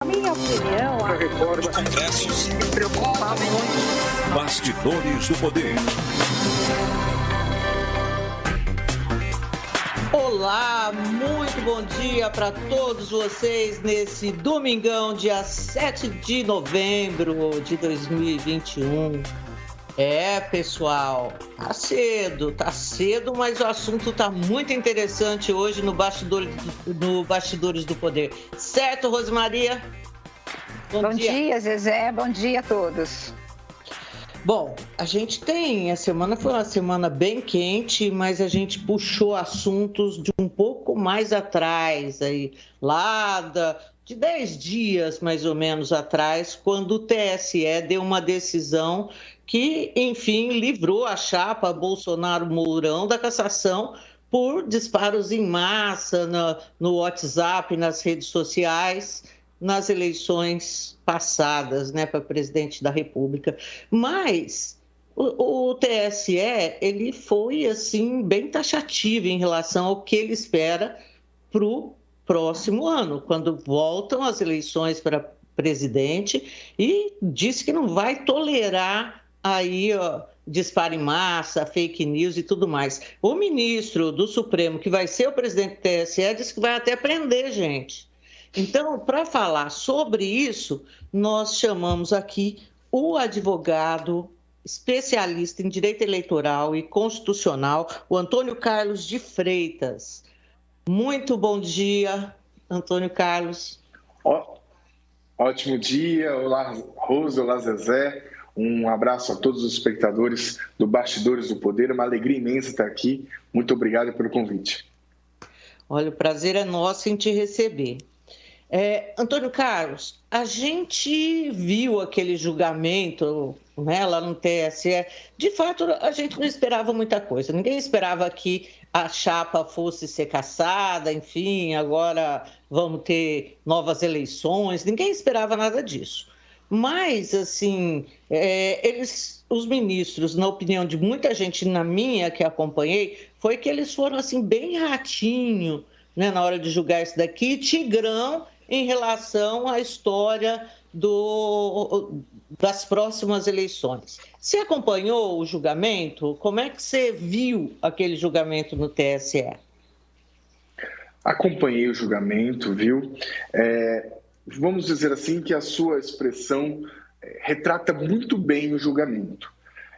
A minha opinião, A reforma do Congresso se preocupa muito. Bastidores do Poder. Olá, muito bom dia para todos vocês nesse domingão, dia 7 de novembro de 2021. Pessoal, tá cedo, mas o assunto tá muito interessante hoje no Bastidores do Poder. Certo, Rosemaria? Bom dia, Zezé, bom dia a todos. Bom, a semana foi uma semana bem quente, mas a gente puxou assuntos de um pouco mais atrás, de 10 dias mais ou menos atrás, quando o TSE deu uma decisão que, enfim, livrou a chapa Bolsonaro-Mourão da cassação por disparos em massa no WhatsApp, nas redes sociais, nas eleições passadas, para presidente da República. Mas o TSE, ele foi, assim, bem taxativo em relação ao que ele espera para o próximo ano, quando voltam as eleições para presidente, e disse que não vai tolerar aí, disparo em massa, fake news e tudo mais. O ministro do Supremo, que vai ser o presidente do TSE, disse que vai até prender gente. Então, para falar sobre isso, nós chamamos aqui o advogado especialista em direito eleitoral e constitucional, o Antônio Carlos de Freitas. Muito bom dia, Antônio Carlos. Ótimo dia, olá Rosa, olá Zezé. Um abraço a todos os espectadores do Bastidores do Poder, uma alegria imensa estar aqui. Muito obrigado pelo convite. Olha, o prazer é nosso em te receber. Antônio Carlos, a gente viu aquele julgamento, lá no TSE. De fato, a gente não esperava muita coisa. Ninguém esperava que a chapa fosse ser cassada, enfim, agora vamos ter novas eleições. Ninguém esperava nada disso. Mas, assim, os ministros, na opinião de muita gente, na minha que acompanhei, foi que eles foram, assim, bem ratinho, na hora de julgar isso daqui, tigrão em relação à história das próximas eleições. Você acompanhou o julgamento? Como é que você viu aquele julgamento no TSE? Acompanhei o julgamento, viu? Vamos dizer assim que a sua expressão retrata muito bem o julgamento.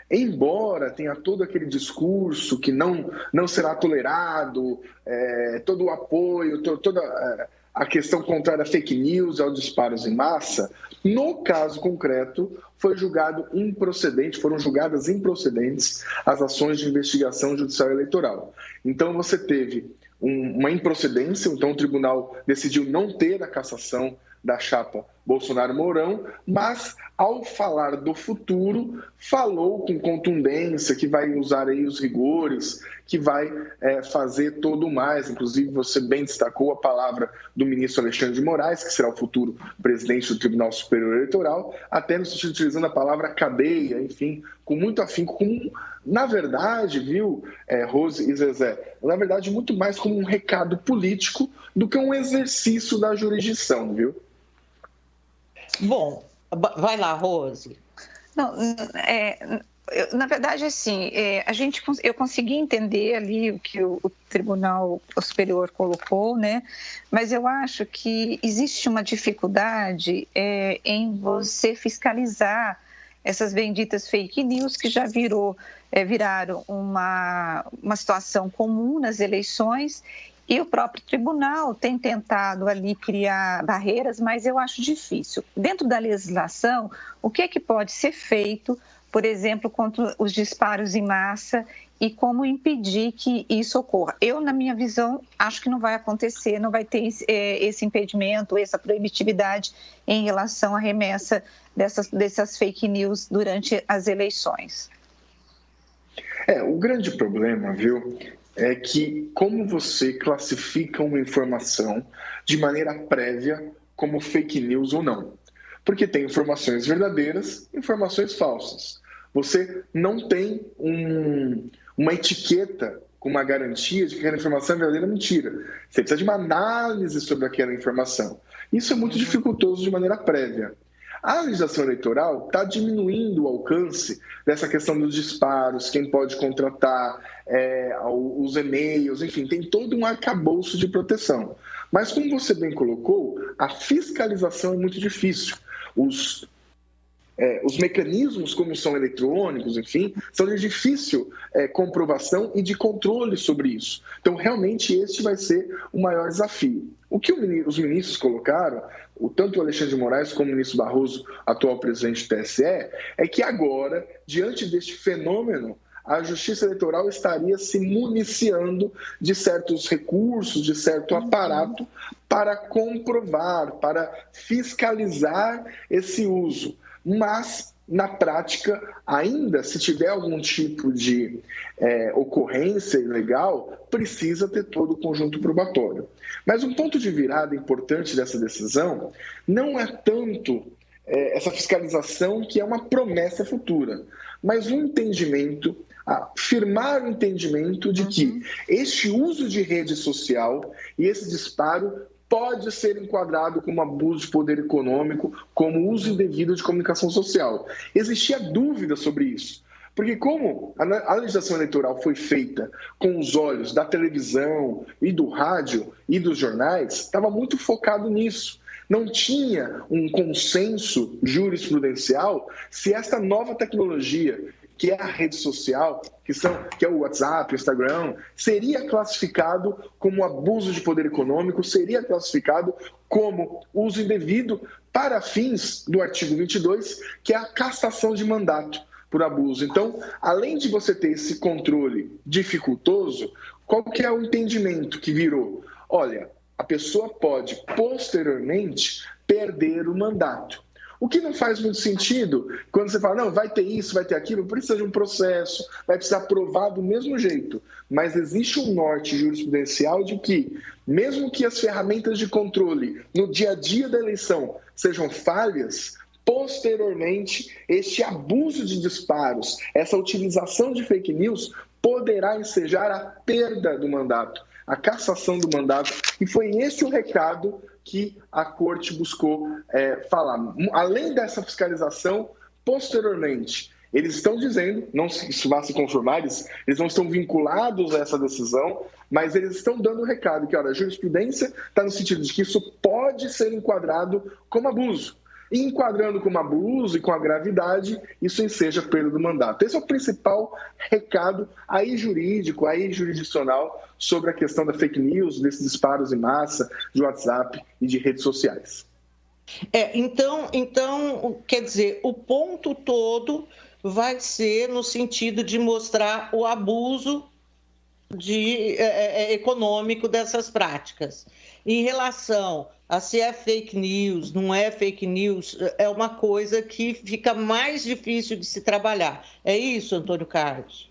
Embora tenha todo aquele discurso que não será tolerado, todo o apoio, toda a questão contrária a fake news, aos disparos em massa, no caso concreto foram julgadas improcedentes as ações de investigação judicial eleitoral. Então você teve uma improcedência, então o tribunal decidiu não ter a cassação da chapa Bolsonaro-Mourão, mas ao falar do futuro, falou com contundência que vai usar aí os rigores, que vai fazer todo o mais. Inclusive, você bem destacou a palavra do ministro Alexandre de Moraes, que será o futuro presidente do Tribunal Superior Eleitoral, até no sentido utilizando a palavra cadeia, enfim, com muito afinco, na verdade, viu, Rose e Zezé, na verdade, muito mais como um recado político do que um exercício da jurisdição, viu? Bom, vai lá, Rose. Não, na verdade, assim, eu consegui entender ali o que o Tribunal Superior colocou, mas eu acho que existe uma dificuldade em você fiscalizar essas benditas fake news que já viraram uma situação comum nas eleições. E o próprio tribunal tem tentado ali criar barreiras, mas eu acho difícil. Dentro da legislação, o que é que pode ser feito, por exemplo, contra os disparos em massa e como impedir que isso ocorra? Eu, na minha visão, acho que não vai acontecer, não vai ter esse impedimento, essa proibitividade em relação à remessa dessas fake news durante as eleições. O grande problema, viu, é que como você classifica uma informação de maneira prévia como fake news ou não. Porque tem informações verdadeiras e informações falsas. Você não tem uma etiqueta com uma garantia de que aquela informação é verdadeira ou mentira. Você precisa de uma análise sobre aquela informação. Isso é muito dificultoso de maneira prévia. A legislação eleitoral está diminuindo o alcance dessa questão dos disparos, quem pode contratar, os e-mails, enfim, tem todo um arcabouço de proteção. Mas, como você bem colocou, a fiscalização é muito difícil. Os mecanismos, como são eletrônicos, enfim, são de difícil comprovação e de controle sobre isso. Então, realmente, este vai ser o maior desafio. O que os ministros colocaram, tanto o Alexandre de Moraes como o ministro Barroso, atual presidente do TSE, é que agora, diante deste fenômeno, a Justiça Eleitoral estaria se municiando de certos recursos, de certo aparato, para comprovar, para fiscalizar esse uso. Mas, na prática, ainda se tiver algum tipo de ocorrência ilegal, precisa ter todo o conjunto probatório. Mas um ponto de virada importante dessa decisão não é tanto essa fiscalização, que é uma promessa futura, mas um entendimento, firmar o entendimento de que este uso de rede social e esse disparo pode ser enquadrado como abuso de poder econômico, como uso indevido de comunicação social. Existia dúvida sobre isso, porque como a legislação eleitoral foi feita com os olhos da televisão e do rádio e dos jornais, estava muito focado nisso. Não tinha um consenso jurisprudencial se esta nova tecnologia, que é a rede social, que é o WhatsApp, o Instagram, seria classificado como abuso de poder econômico, seria classificado como uso indevido para fins do artigo 22, que é a cassação de mandato por abuso. Então, além de você ter esse controle dificultoso, qual que é o entendimento que virou? Olha, a pessoa pode, posteriormente, perder o mandato. O que não faz muito sentido quando você fala, não, vai ter isso, vai ter aquilo, precisa de um processo, vai precisar provar do mesmo jeito. Mas existe um norte jurisprudencial de que, mesmo que as ferramentas de controle no dia a dia da eleição sejam falhas, posteriormente, este abuso de disparos, essa utilização de fake news, poderá ensejar a perda do mandato, a cassação do mandato, e foi esse o recado que a Corte buscou falar. Além dessa fiscalização, posteriormente, eles estão dizendo, não se isso vai se conformar, eles não estão vinculados a essa decisão, mas eles estão dando o recado que, olha, a jurisprudência está no sentido de que isso pode ser enquadrado como abuso. E enquadrando como abuso e com a gravidade, isso enseja perda do mandato. Esse é o principal recado aí jurídico, aí jurisdicional, sobre a questão da fake news, desses disparos em massa, de WhatsApp e de redes sociais. Então, quer dizer, o ponto todo vai ser no sentido de mostrar o abuso econômico dessas práticas. Em relação a se é fake news, não é fake news, é uma coisa que fica mais difícil de se trabalhar. É isso, Antônio Carlos?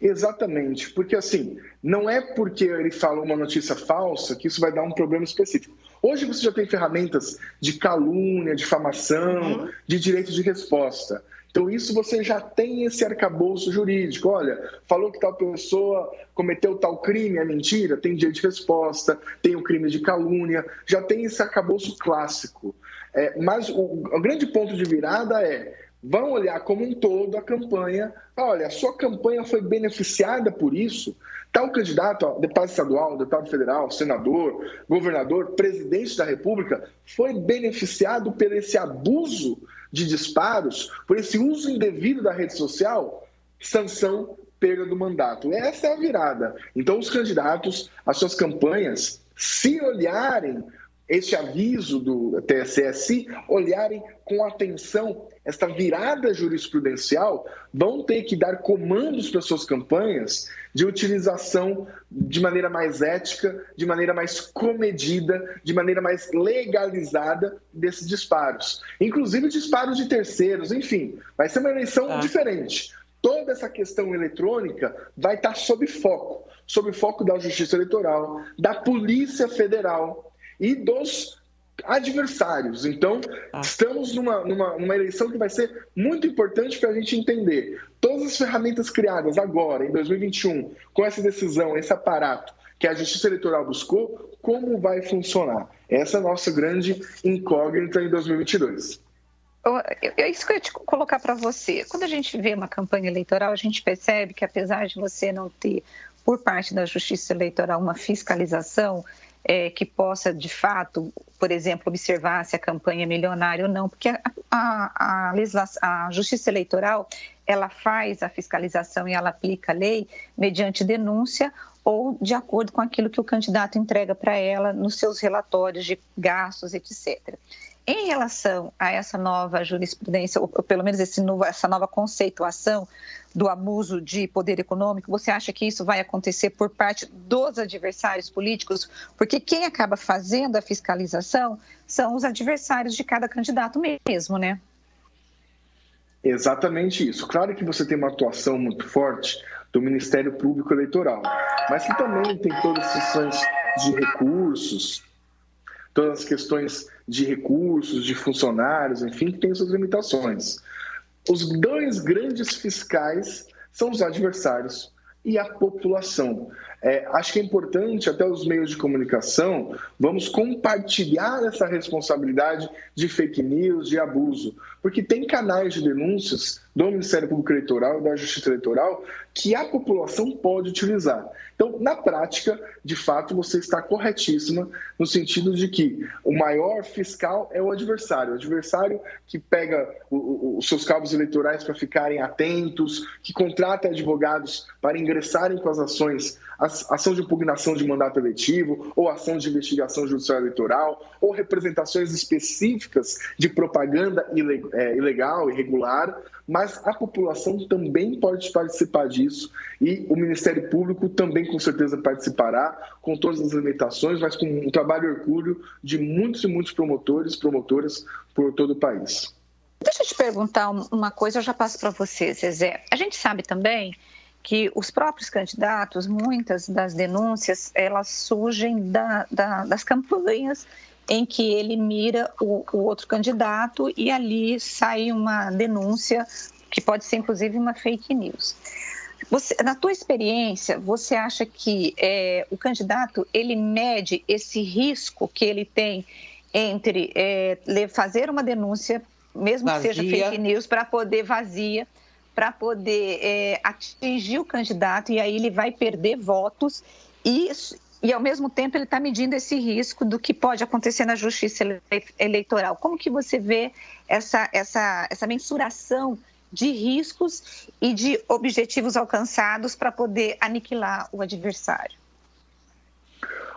Exatamente, porque assim, não é porque ele falou uma notícia falsa que isso vai dar um problema específico. Hoje você já tem ferramentas de calúnia, difamação, de direito de resposta. Então, isso você já tem esse arcabouço jurídico. Olha, falou que tal pessoa cometeu tal crime, é mentira, tem direito de resposta, tem o crime de calúnia, já tem esse arcabouço clássico. Mas o grande ponto de virada vão olhar como um todo a campanha. Olha, a sua campanha foi beneficiada por isso. Tal candidato, deputado estadual, deputado federal, senador, governador, presidente da República, foi beneficiado por esse abuso de disparos, por esse uso indevido da rede social, sanção, perda do mandato. Essa é a virada. Então, os candidatos, as suas campanhas, se olharem este aviso do TSE, se olharem com atenção esta virada jurisprudencial, vão ter que dar comandos para suas campanhas de utilização de maneira mais ética, de maneira mais comedida, de maneira mais legalizada desses disparos. Inclusive disparos de terceiros, enfim, vai ser uma eleição diferente. Toda essa questão eletrônica vai estar sob foco da Justiça Eleitoral, da Polícia Federal e dos adversários. Então, estamos numa eleição que vai ser muito importante para a gente entender todas as ferramentas criadas agora, em 2021, com essa decisão, esse aparato que a Justiça Eleitoral buscou, como vai funcionar. Essa é a nossa grande incógnita em 2022. É isso que eu ia te colocar para você. Quando a gente vê uma campanha eleitoral, a gente percebe que, apesar de você não ter, por parte da Justiça Eleitoral, uma fiscalização que possa, de fato, por exemplo, observar se a campanha é milionária ou não, porque a Justiça Eleitoral, ela faz a fiscalização e ela aplica a lei mediante denúncia ou de acordo com aquilo que o candidato entrega para ela nos seus relatórios de gastos, etc. Em relação a essa nova jurisprudência, ou pelo menos essa nova conceituação do abuso de poder econômico, você acha que isso vai acontecer por parte dos adversários políticos? Porque quem acaba fazendo a fiscalização são os adversários de cada candidato mesmo, né? Exatamente isso. Claro que você tem uma atuação muito forte do Ministério Público Eleitoral, mas que também tem todas as questões de recursos, todas as questões de recursos, de funcionários, enfim, que tem suas limitações. Os dois grandes fiscais são os adversários e a população. Acho que é importante, até os meios de comunicação, vamos compartilhar essa responsabilidade de fake news, de abuso, porque tem canais de denúncias do Ministério Público Eleitoral e da Justiça Eleitoral que a população pode utilizar. Então, na prática, de fato, você está corretíssima no sentido de que o maior fiscal é o adversário que pega os seus cabos eleitorais para ficarem atentos, que contrata advogados para ingressarem com as ações, ação de impugnação de mandato eletivo, ou ação de investigação judicial eleitoral, ou representações específicas de propaganda ilegal, irregular, mas a população também pode participar disso e o Ministério Público também com certeza participará, com todas as limitações, mas com um trabalho hercúleo de muitos e muitos promotores e promotoras por todo o país. Deixa eu te perguntar uma coisa, eu já passo para você, Zezé. A gente sabe também que os próprios candidatos, muitas das denúncias, elas surgem das campanhas em que ele mira o outro candidato e ali sai uma denúncia que pode ser inclusive uma fake news. Na tua experiência, você acha que o candidato ele mede esse risco que ele tem entre fazer uma denúncia, mesmo que seja fake news, para poder atingir o candidato e aí ele vai perder votos e ao mesmo tempo ele está medindo esse risco do que pode acontecer na justiça eleitoral. Como que você vê essa mensuração de riscos e de objetivos alcançados para poder aniquilar o adversário?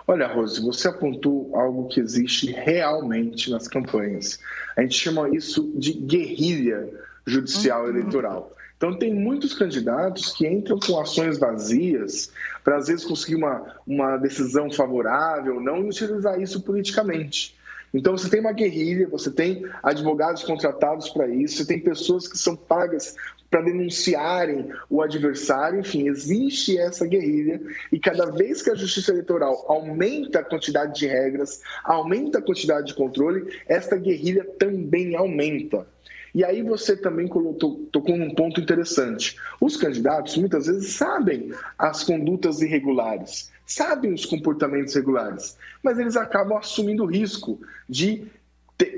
Olha, Rose, você apontou algo que existe realmente nas campanhas. A gente chama isso de guerrilha judicial eleitoral. Então, tem muitos candidatos que entram com ações vazias para, às vezes, conseguir uma decisão favorável ou não e utilizar isso politicamente. Então, você tem uma guerrilha, você tem advogados contratados para isso, você tem pessoas que são pagas para denunciarem o adversário, enfim, existe essa guerrilha e cada vez que a Justiça Eleitoral aumenta a quantidade de regras, aumenta a quantidade de controle, essa guerrilha também aumenta. E aí você também tocou num ponto interessante. Os candidatos muitas vezes sabem as condutas irregulares, sabem os comportamentos irregulares, mas eles acabam assumindo o risco de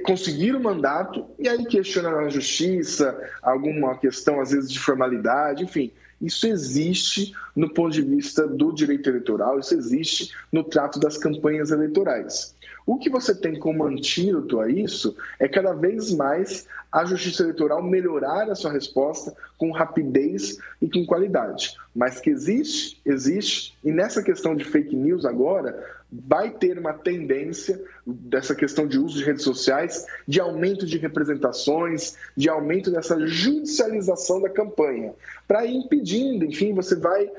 conseguir o mandato e aí questionam na justiça, alguma questão às vezes de formalidade, enfim. Isso existe no ponto de vista do direito eleitoral, isso existe no trato das campanhas eleitorais. O que você tem como antídoto a isso é cada vez mais a Justiça Eleitoral melhorar a sua resposta com rapidez e com qualidade. Mas que existe, e nessa questão de fake news agora, vai ter uma tendência dessa questão de uso de redes sociais, de aumento de representações, de aumento dessa judicialização da campanha, para ir impedindo, enfim, você vai...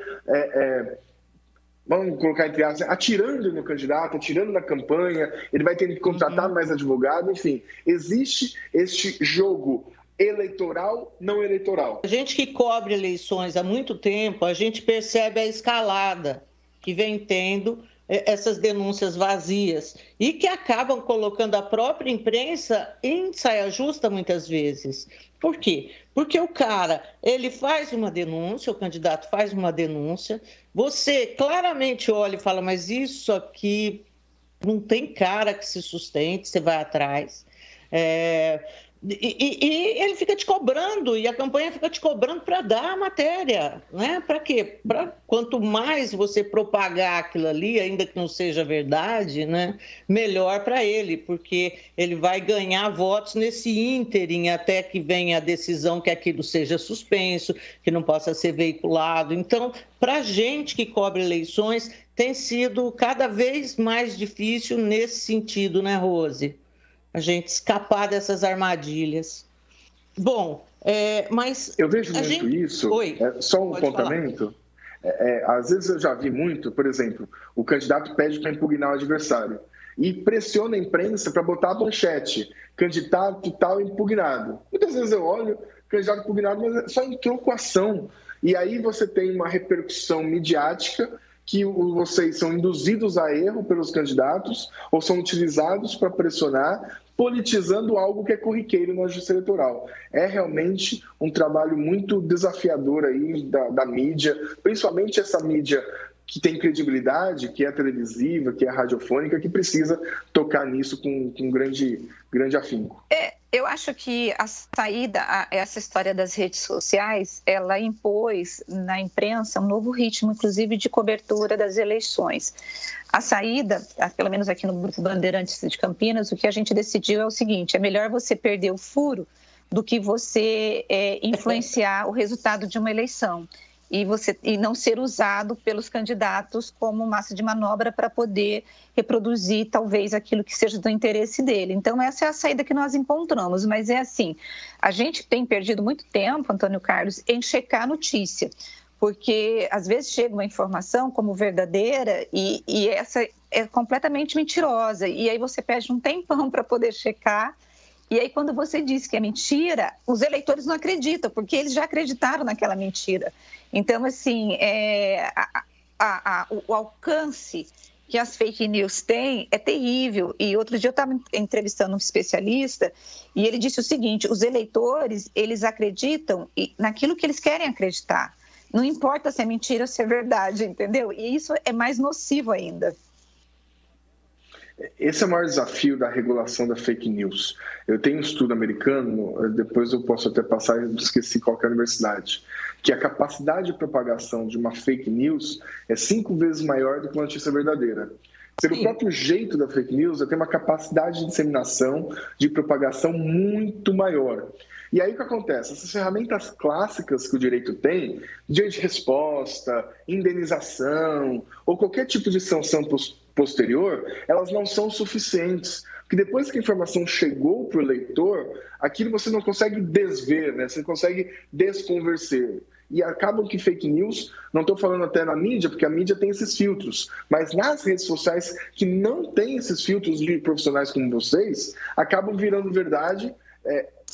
vamos colocar entre aspas, atirando no candidato, atirando na campanha, ele vai tendo que contratar mais advogado, enfim. Existe este jogo eleitoral, não eleitoral. A gente que cobre eleições há muito tempo, a gente percebe a escalada que vem tendo essas denúncias vazias e que acabam colocando a própria imprensa em saia justa muitas vezes. Por quê? Porque o cara, ele faz uma denúncia, o candidato faz uma denúncia, você claramente olha e fala, mas isso aqui não tem cara que se sustente, você vai atrás. E ele fica te cobrando, e a campanha fica te cobrando para dar a matéria, né? Para quê? Quanto mais você propagar aquilo ali, ainda que não seja verdade, né? Melhor para ele, porque ele vai ganhar votos nesse ínterim até que venha a decisão que aquilo seja suspenso, que não possa ser veiculado. Então, para a gente que cobre eleições, tem sido cada vez mais difícil nesse sentido, né, Rose? A gente escapar dessas armadilhas. Bom, mas... Eu vejo muito isso. Oi, só um apontamento. Às vezes eu já vi muito, por exemplo, o candidato pede para impugnar o adversário e pressiona a imprensa para botar a manchete, candidato tal impugnado. Muitas vezes eu olho, candidato impugnado, mas é só em trocação. E aí você tem uma repercussão midiática que vocês são induzidos a erro pelos candidatos ou são utilizados para pressionar, politizando algo que é corriqueiro na justiça eleitoral. É realmente um trabalho muito desafiador aí da mídia, principalmente essa mídia que tem credibilidade, que é televisiva, que é radiofônica, que precisa tocar nisso com grande afinco. Eu acho que a saída, essa história das redes sociais, ela impôs na imprensa um novo ritmo, inclusive de cobertura das eleições. A saída, pelo menos aqui no Grupo Bandeirantes de Campinas, o que a gente decidiu é o seguinte, é melhor você perder o furo do que você influenciar o resultado de uma eleição. E não ser usado pelos candidatos como massa de manobra para poder reproduzir talvez aquilo que seja do interesse dele. Então, essa é a saída que nós encontramos, mas é assim, a gente tem perdido muito tempo, Antônio Carlos, em checar a notícia, porque às vezes chega uma informação como verdadeira e essa é completamente mentirosa, e aí você perde um tempão para poder checar. E aí, quando você diz que é mentira, os eleitores não acreditam, porque eles já acreditaram naquela mentira. Então, assim, o alcance que as fake news têm é terrível. E outro dia eu estava entrevistando um especialista e ele disse o seguinte, os eleitores, eles acreditam naquilo que eles querem acreditar. Não importa se é mentira ou se é verdade, entendeu? E isso é mais nocivo ainda. Esse é o maior desafio da regulação da fake news. Eu tenho um estudo americano, depois eu posso até passar, eu esqueci qual que é a universidade, que a capacidade de propagação de uma fake news é 5 vezes maior do que uma notícia verdadeira. Pelo próprio jeito da fake news, ela tem uma capacidade de disseminação, de propagação muito maior. E aí o que acontece? Essas ferramentas clássicas que o direito tem, direito de resposta, indenização ou qualquer tipo de sanção posterior, elas não são suficientes. Porque depois que a informação chegou para o eleitor, aquilo você não consegue desver, né? Você não consegue desconverser. E acabam que fake news, não estou falando até na mídia, porque a mídia tem esses filtros, mas nas redes sociais que não tem esses filtros de profissionais como vocês, acabam virando verdade,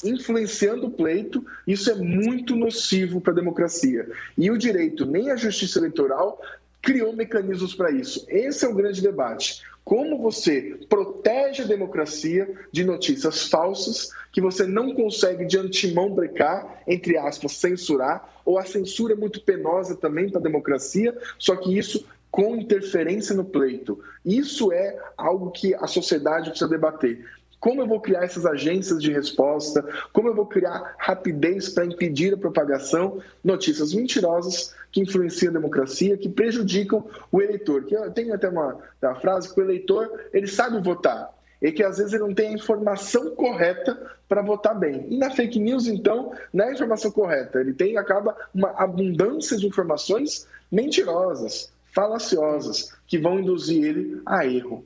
influenciando o pleito. Isso é muito nocivo para a democracia. E o direito, nem a justiça eleitoral, criou mecanismos para isso. Esse é o grande debate. Como você protege a democracia de notícias falsas que você não consegue de antemão brecar, entre aspas, censurar, ou a censura é muito penosa também para a democracia, só que isso com interferência no pleito. Isso é algo que a sociedade precisa debater. Como eu vou criar essas agências de resposta? Como eu vou criar rapidez para impedir a propagação de notícias mentirosas que influenciam a democracia, que prejudicam o eleitor? Que eu tenho até uma frase que o eleitor ele sabe votar e que às vezes ele não tem a informação correta para votar bem. E na fake news, então, não é a informação correta. Ele acaba uma abundância de informações mentirosas, falaciosas, que vão induzir ele a erro.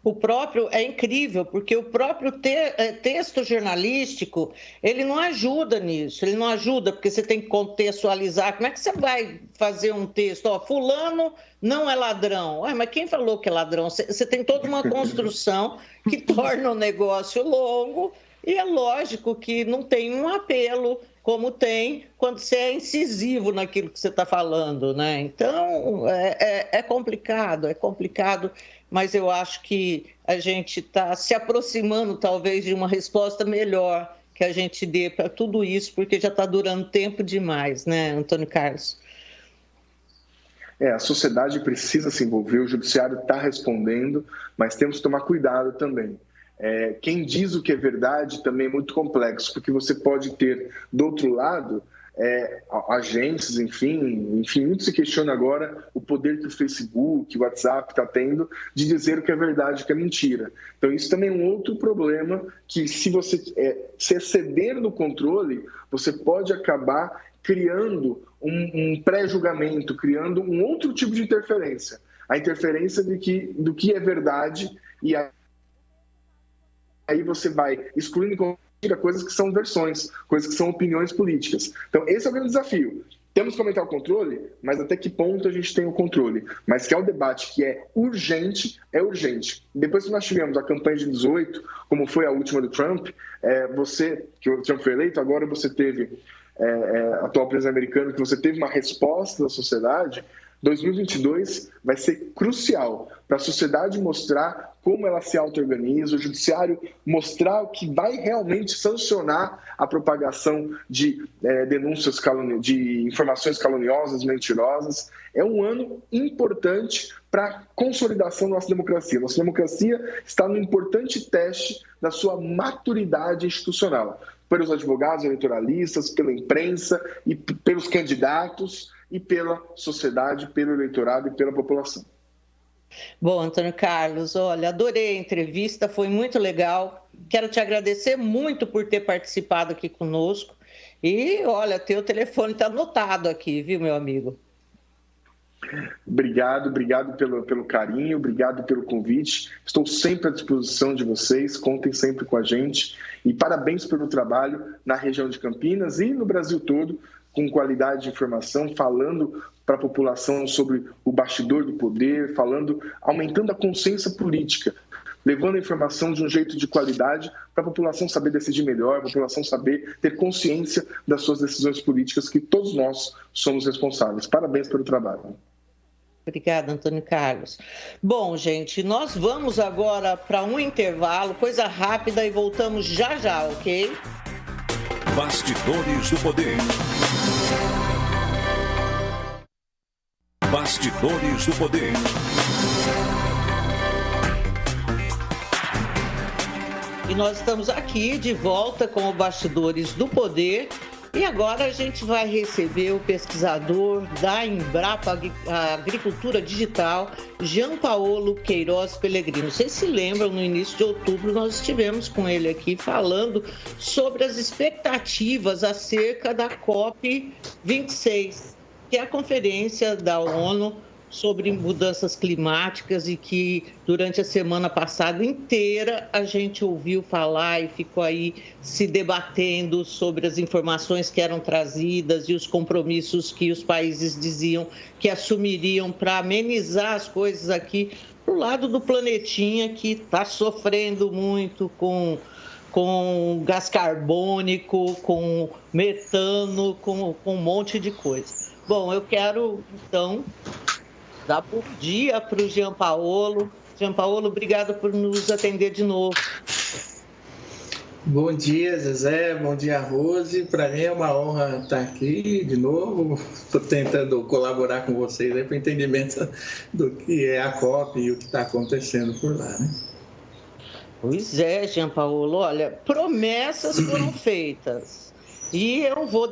O próprio é incrível, porque o próprio texto jornalístico, ele não ajuda nisso, ele não ajuda porque você tem que contextualizar. Como é que você vai fazer um texto? Fulano não é ladrão. Mas quem falou que é ladrão? Você tem toda uma construção que torna o negócio longo e é lógico que não tem um apelo como tem quando você é incisivo naquilo que você está falando, né? Então, é complicado, mas eu acho que a gente está se aproximando, talvez, de uma resposta melhor que a gente dê para tudo isso, porque já está durando tempo demais, né, Antônio Carlos? A sociedade precisa se envolver, o judiciário está respondendo, mas temos que tomar cuidado também. Quem diz o que é verdade também é muito complexo, porque você pode ter, do outro lado, agentes, enfim, muito se questiona agora o poder que o Facebook, o WhatsApp está tendo de dizer o que é verdade e o que é mentira. Então, isso também é um outro problema que, se você se exceder no controle, você pode acabar criando um pré-julgamento, criando um outro tipo de interferência. A interferência do que é verdade, e aí você vai excluindo coisas que são versões, coisas que são opiniões políticas. Então, esse é o grande desafio. Temos que aumentar o controle, mas até que ponto a gente tem o controle? Mas que é o debate que é urgente, é urgente. Depois que nós tivemos a campanha de 18, como foi a última do Trump, que o Trump foi eleito, agora você teve atual presidente americano, que você teve uma resposta da sociedade. 2022 vai ser crucial para a sociedade mostrar como ela se auto-organiza, o judiciário mostrar que vai realmente sancionar a propagação de denúncias, de informações caluniosas, mentirosas. É um ano importante para a consolidação da nossa democracia. Nossa democracia está num importante teste da sua maturidade institucional, pelos advogados eleitoralistas, pela imprensa e pelos candidatos e pela sociedade, pelo eleitorado e pela população. Bom, Antônio Carlos, olha, adorei a entrevista, foi muito legal. Quero te agradecer muito por ter participado aqui conosco. E, olha, teu telefone está anotado aqui, viu, meu amigo? Obrigado pelo carinho, obrigado pelo convite. Estou sempre à disposição de vocês, contem sempre com a gente. E parabéns pelo trabalho na região de Campinas e no Brasil todo, com qualidade de informação, falando para a população sobre o bastidor do poder, aumentando a consciência política, levando a informação de um jeito de qualidade para a população saber decidir melhor, a população saber ter consciência das suas decisões políticas, que todos nós somos responsáveis. Parabéns pelo trabalho. Obrigada, Antônio Carlos. Bom, gente, nós vamos agora para um intervalo, coisa rápida, e voltamos já já, ok? Bastidores do Poder. Bastidores do Poder. E nós estamos aqui de volta com o Bastidores do Poder. E agora a gente vai receber o pesquisador da Embrapa Agricultura Digital, Jean Paolo Queiroz Pellegrino. Vocês se lembram, no início de outubro nós estivemos com ele aqui falando sobre as expectativas acerca da COP26, que é a conferência da ONU sobre mudanças climáticas, e que durante a semana passada inteira a gente ouviu falar e ficou aí se debatendo sobre as informações que eram trazidas e os compromissos que os países diziam que assumiriam para amenizar as coisas aqui pro lado do planetinha, que está sofrendo muito com gás carbônico, com metano, com um monte de coisa. Bom, eu quero, então, dar bom dia para o Jean Paolo. Jean Paolo, obrigado por nos atender de novo. Bom dia, Zezé. Bom dia, Rose. Para mim é uma honra estar aqui de novo. Estou tentando colaborar com vocês para o entendimento do que é a COP e o que está acontecendo por lá, né? Pois é, Jean Paolo. Olha, promessas foram feitas. E eu vou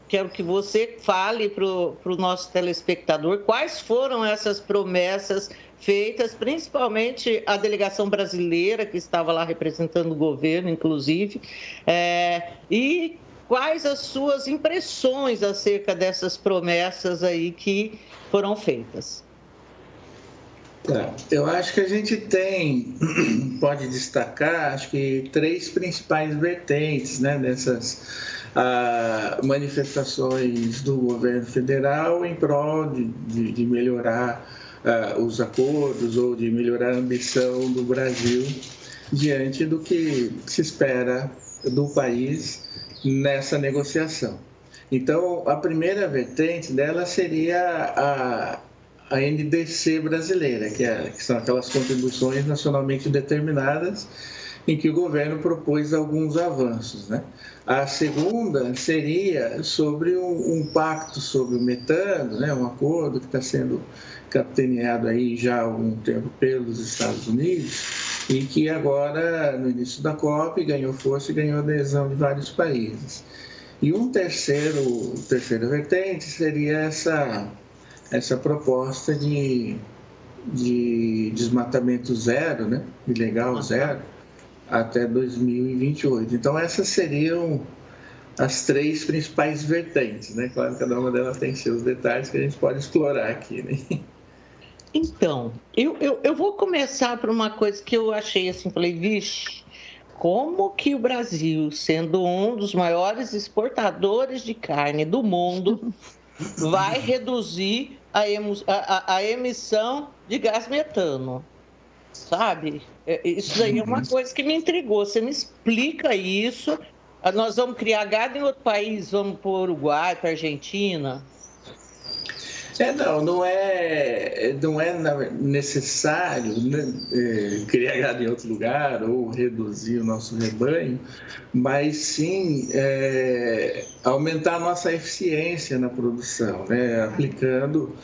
quero que você fale para o nosso telespectador quais foram essas promessas feitas, principalmente a delegação brasileira, que estava lá representando o governo, inclusive, e quais as suas impressões acerca dessas promessas aí que foram feitas. Eu acho que a gente pode destacar, acho que 3 principais vertentes, né, dessas manifestações do governo federal em prol de melhorar os acordos ou de melhorar a ambição do Brasil diante do que se espera do país nessa negociação. Então, a primeira vertente dela seria a NDC brasileira, que são aquelas contribuições nacionalmente determinadas em que o governo propôs alguns avanços, né? A segunda seria sobre um pacto sobre o metano, né? Um acordo que está sendo capitaneado aí já há algum tempo pelos Estados Unidos e que agora, no início da COP, ganhou força e ganhou adesão de vários países. E terceira vertente seria essa proposta de desmatamento zero, né? Ilegal zero, até 2028. Então, essas seriam as três principais vertentes, né? Claro, cada uma delas tem seus detalhes que a gente pode explorar aqui, né? Então, eu vou começar por uma coisa que eu achei assim, falei, vixe, como que o Brasil, sendo um dos maiores exportadores de carne do mundo, vai reduzir a emissão de gás metano? Sabe? Isso daí é uma coisa que me intrigou. Você me explica isso? Nós vamos criar gado em outro país? Vamos para o Uruguai, para a Argentina? Não é necessário, né, criar gado em outro lugar ou reduzir o nosso rebanho, mas sim aumentar a nossa eficiência na produção, né, aplicando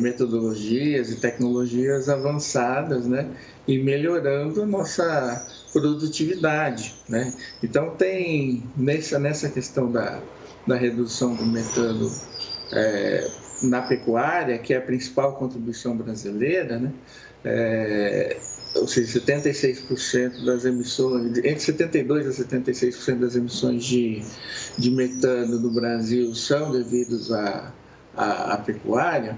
metodologias e tecnologias avançadas, né, e melhorando a nossa produtividade, né? Então, tem nessa questão da redução do metano na pecuária, que é a principal contribuição brasileira, né? Ou seja, 76% das emissões, entre 72% a 76% das emissões de metano no Brasil são devidos à pecuária.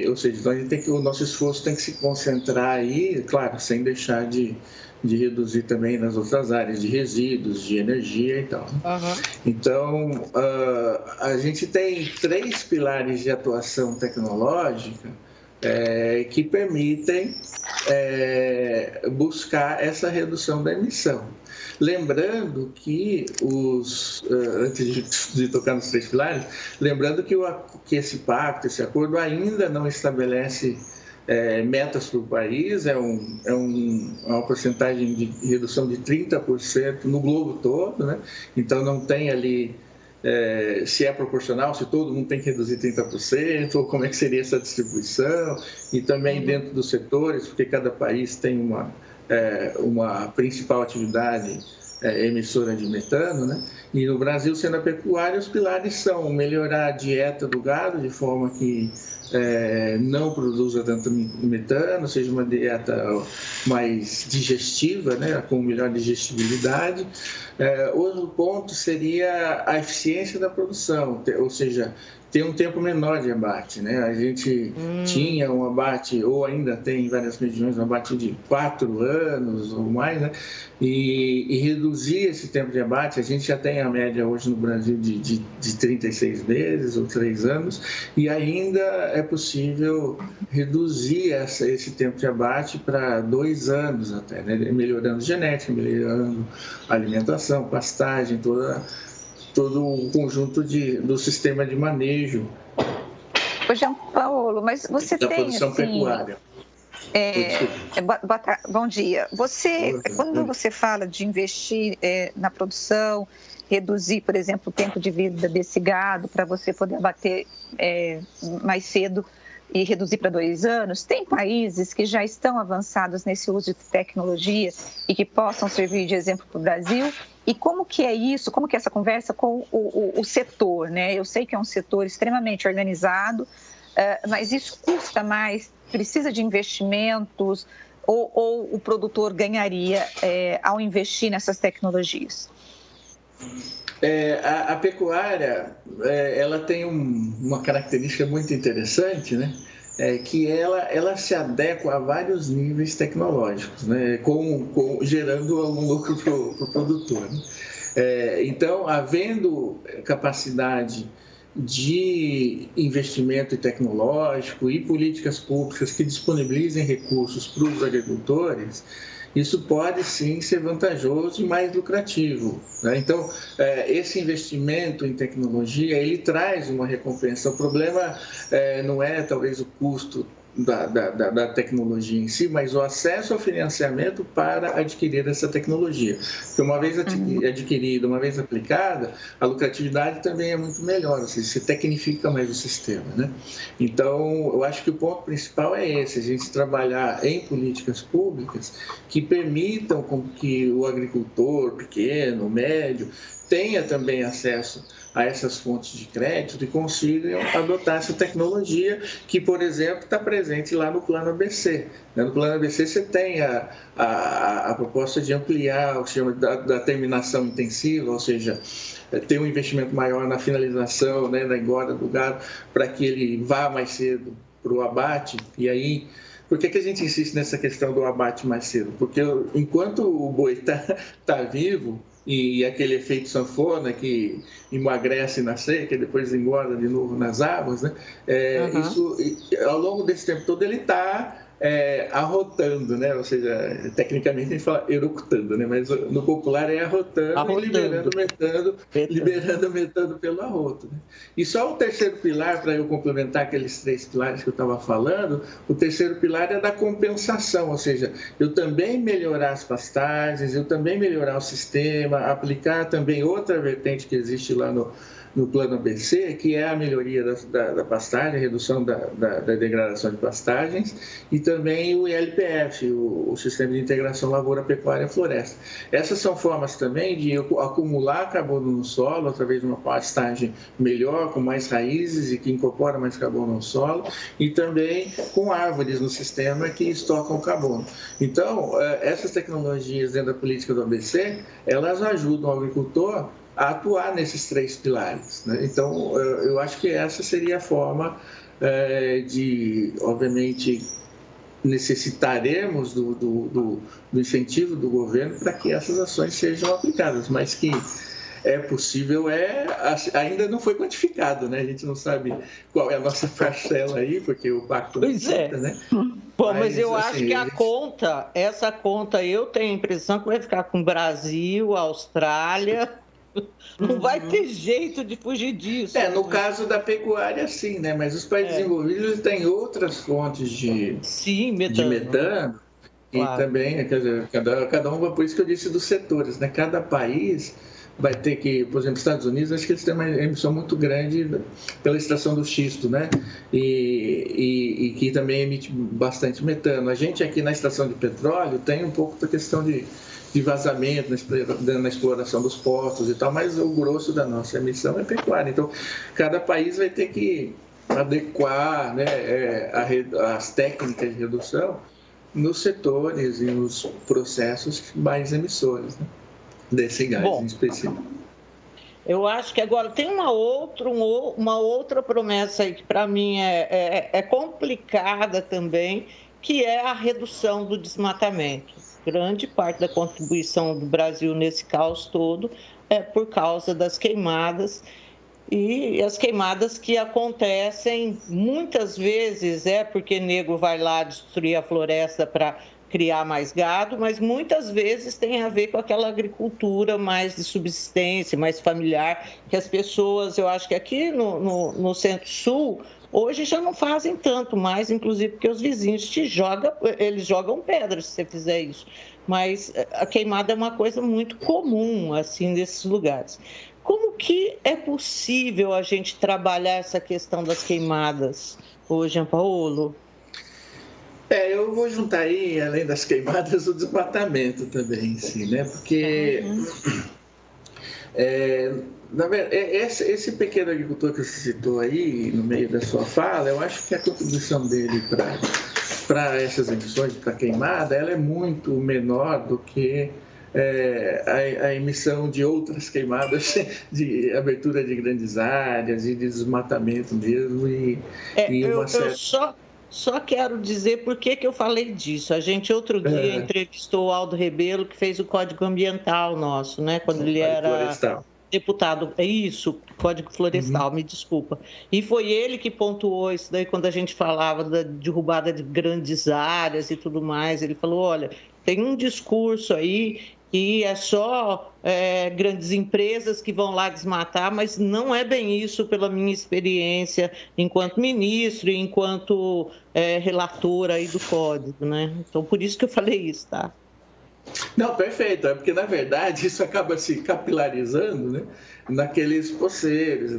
Ou seja, então o nosso esforço tem que se concentrar aí, claro, sem deixar de reduzir também nas outras áreas de resíduos, de energia e tal. Uhum. Então, a gente tem 3 pilares de atuação tecnológica que permitem buscar essa redução da emissão. Lembrando que, antes de tocar nos 3 pilares, lembrando que esse pacto, esse acordo ainda não estabelece metas para o país, é uma porcentagem de redução de 30% no globo todo, né? Então não tem ali se é proporcional, se todo mundo tem que reduzir 30%, ou como é que seria essa distribuição, e também dentro dos setores, porque cada país tem uma principal atividade emissora de metano, né? E no Brasil, sendo a pecuária, os pilares são melhorar a dieta do gado de forma que não produza tanto metano, seja uma dieta mais digestiva, né? Com melhor digestibilidade. Outro ponto seria a eficiência da produção, ou seja, ter um tempo menor de abate, né? A gente tinha um abate, ou ainda tem em várias regiões, um abate de 4 anos ou mais, né? E reduzir esse tempo de abate, a gente já tem a média hoje no Brasil de 36 meses ou 3 anos, e ainda é possível reduzir esse tempo de abate para 2 anos até, né? Melhorando genética, melhorando a alimentação, pastagem, todo o conjunto do sistema de manejo. Ô, Jean Paulo, mas você da tem, produção assim, pecuária. Bom dia. Quando você fala de investir na produção, reduzir, por exemplo, o tempo de vida desse gado para você poder abater mais cedo e reduzir para 2 anos, tem países que já estão avançados nesse uso de tecnologia e que possam servir de exemplo para o Brasil? E como que é isso, como que é essa conversa com o setor, né? Eu sei que é um setor extremamente organizado, mas isso custa mais, precisa de investimentos, ou o produtor ganharia ao investir nessas tecnologias? A pecuária, ela tem uma característica muito interessante, né? Que ela se adequa a vários níveis tecnológicos, né? Gerando algum lucro para o produtor, né? Então, havendo capacidade de investimento tecnológico e políticas públicas que disponibilizem recursos para os agricultores, isso pode sim ser vantajoso e mais lucrativo, né? Então, esse investimento em tecnologia, ele traz uma recompensa. O problema não é talvez o custo da tecnologia em si, mas o acesso ao financiamento para adquirir essa tecnologia. Porque uma vez adquirida, uma vez aplicada, a lucratividade também é muito melhor, ou seja, se tecnifica mais o sistema, né? Então, eu acho que o ponto principal é esse, a gente trabalhar em políticas públicas que permitam com que o agricultor pequeno, médio, tenha também acesso a essas fontes de crédito e consigam adotar essa tecnologia que, por exemplo, está presente lá no Plano ABC. No Plano ABC você tem a proposta de ampliar o sistema da terminação intensiva, ou seja, ter um investimento maior na finalização, né, da engorda do gado, para que ele vá mais cedo para o abate. E aí, por que a gente insiste nessa questão do abate mais cedo? Porque enquanto o boi está vivo, e aquele efeito sanfona que emagrece na seca e depois engorda de novo nas águas, né? Isso, ao longo desse tempo todo, ele está arrotando, né? Ou seja, tecnicamente a gente fala eructando, né? Mas no popular é arrotando. E liberando metano pelo arroto, né? E só o terceiro pilar, para eu complementar aqueles 3 pilares que eu estava falando, o terceiro pilar é da compensação, ou seja, eu também melhorar as pastagens, eu também melhorar o sistema, aplicar também outra vertente que existe lá no Plano ABC, que é a melhoria da pastagem, a redução da degradação de pastagens, e também o ILPF, o Sistema de Integração Lavoura, Pecuária e Floresta. Essas são formas também de acumular carbono no solo, através de uma pastagem melhor, com mais raízes e que incorpora mais carbono no solo, e também com árvores no sistema que estocam carbono. Então, essas tecnologias dentro da política do ABC, elas ajudam o agricultor a atuar nesses 3 pilares, né? Então, eu acho que essa seria a forma de, obviamente, necessitaremos do incentivo do governo para que essas ações sejam aplicadas, mas que é possível, ainda não foi quantificado, né? A gente não sabe qual é a nossa parcela aí, porque o pacto não conta, né? Bom, mas eu acho que essa conta, eu tenho a impressão que vai ficar com Brasil, Austrália. Não vai ter jeito de fugir disso. No caso da pecuária, sim, né? Mas os países desenvolvidos têm outras fontes de metano. Claro. E também, quer dizer, cada um, por isso que eu disse dos setores, né? Cada país vai ter que, por exemplo, Estados Unidos, acho que eles têm uma emissão muito grande pela extração do xisto, né? E que também emite bastante metano. A gente aqui na extração de petróleo tem um pouco da questão de vazamento na exploração dos poços e tal, mas o grosso da nossa emissão é pecuária. Então, cada país vai ter que adequar, né, as técnicas de redução nos setores e nos processos mais emissores, né, desse gás em específico. Eu acho que agora tem uma outra promessa aí que para mim é complicada também, que é a redução do desmatamento. Grande parte da contribuição do Brasil nesse caos todo é por causa das queimadas, e as queimadas que acontecem muitas vezes porque nego vai lá destruir a floresta para criar mais gado, mas muitas vezes tem a ver com aquela agricultura mais de subsistência, mais familiar, que as pessoas, eu acho que aqui no Centro-Sul, hoje já não fazem tanto mais, inclusive porque os vizinhos eles jogam pedras se você fizer isso. Mas a queimada é uma coisa muito comum, assim, nesses lugares. Como que é possível a gente trabalhar essa questão das queimadas, Jean Paulo? Eu vou juntar aí, além das queimadas, o desmatamento também, sim, né? Porque na verdade, esse pequeno agricultor que você citou aí, no meio da sua fala, eu acho que a contribuição dele para essas emissões, para queimada, ela é muito menor do que a emissão de outras queimadas, de abertura de grandes áreas e de desmatamento mesmo. Eu só quero dizer por que eu falei disso. A gente outro dia entrevistou o Aldo Rebelo, que fez o Código Ambiental nosso, né? Quando ele era florestal. Deputado, Código Florestal, me desculpa. E foi ele que pontuou isso daí quando a gente falava da derrubada de grandes áreas e tudo mais. Ele falou, olha, Tem um discurso aí que é só grandes empresas que vão lá desmatar, mas não é bem isso pela minha experiência enquanto ministro e enquanto relatora aí do código, né? Então, por isso que eu falei isso, tá? Não, perfeito. É porque, na verdade, isso acaba se capilarizando, né, naqueles poceiros,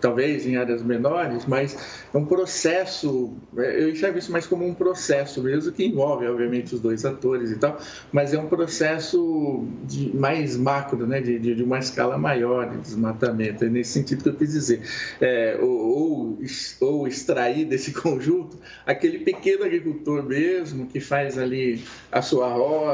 talvez em áreas menores, mas é um processo, eu enxergo isso mais como um processo mesmo, que envolve, obviamente, os dois atores e tal, mas é um processo mais macro, né, de uma escala maior de desmatamento. É nesse sentido que eu quis dizer. Ou extrair desse conjunto aquele pequeno agricultor mesmo, que faz ali a sua roça,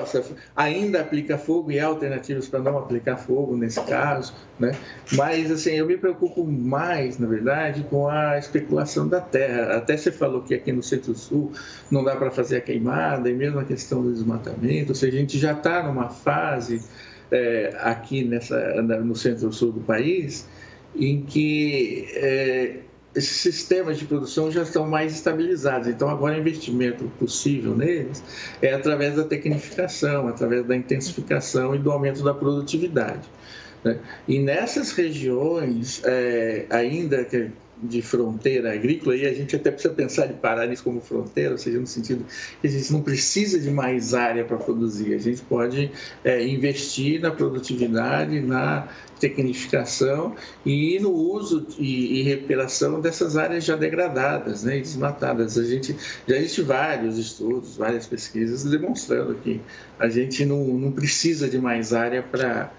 ainda aplica fogo e há alternativas para não aplicar fogo nesse caso, né? Mas, assim, eu me preocupo mais, na verdade, com a especulação da terra. Até você falou que aqui no Centro-Sul não dá para fazer a queimada, e mesmo a questão do desmatamento, ou seja, a gente já está numa fase aqui no Centro-Sul do país em que esses sistemas de produção já estão mais estabilizados. Então, agora o investimento possível neles é através da tecnificação, através da intensificação e do aumento da produtividade, né? E nessas regiões, ainda que de fronteira agrícola, e a gente até precisa pensar de parar isso como fronteira, ou seja, no sentido que a gente não precisa de mais área para produzir, a gente pode investir na produtividade, na tecnificação e no uso e recuperação dessas áreas já degradadas, né, e desmatadas. Já existe vários estudos, várias pesquisas demonstrando que a gente não precisa de mais área para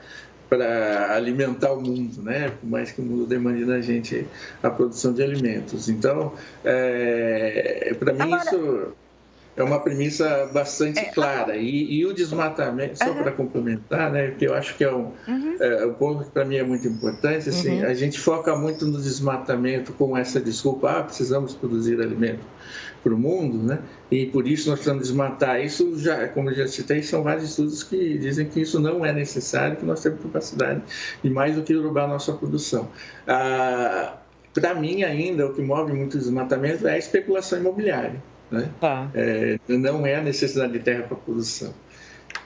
alimentar o mundo, né? Por mais que o mundo demande da gente a produção de alimentos. Então, para mim, isso é uma premissa bastante clara. E o desmatamento, só para complementar, né? Que eu acho que um ponto que para mim é muito importante, assim, a gente foca muito no desmatamento com essa desculpa, precisamos produzir alimento para o mundo, né? E por isso nós precisamos desmatar. Isso, como eu já citei, são vários estudos que dizem que isso não é necessário, que nós temos capacidade de mais do que dobrar a nossa produção. Para mim, ainda, o que move muito o desmatamento é a especulação imobiliária, né? Não é a necessidade de terra para produção.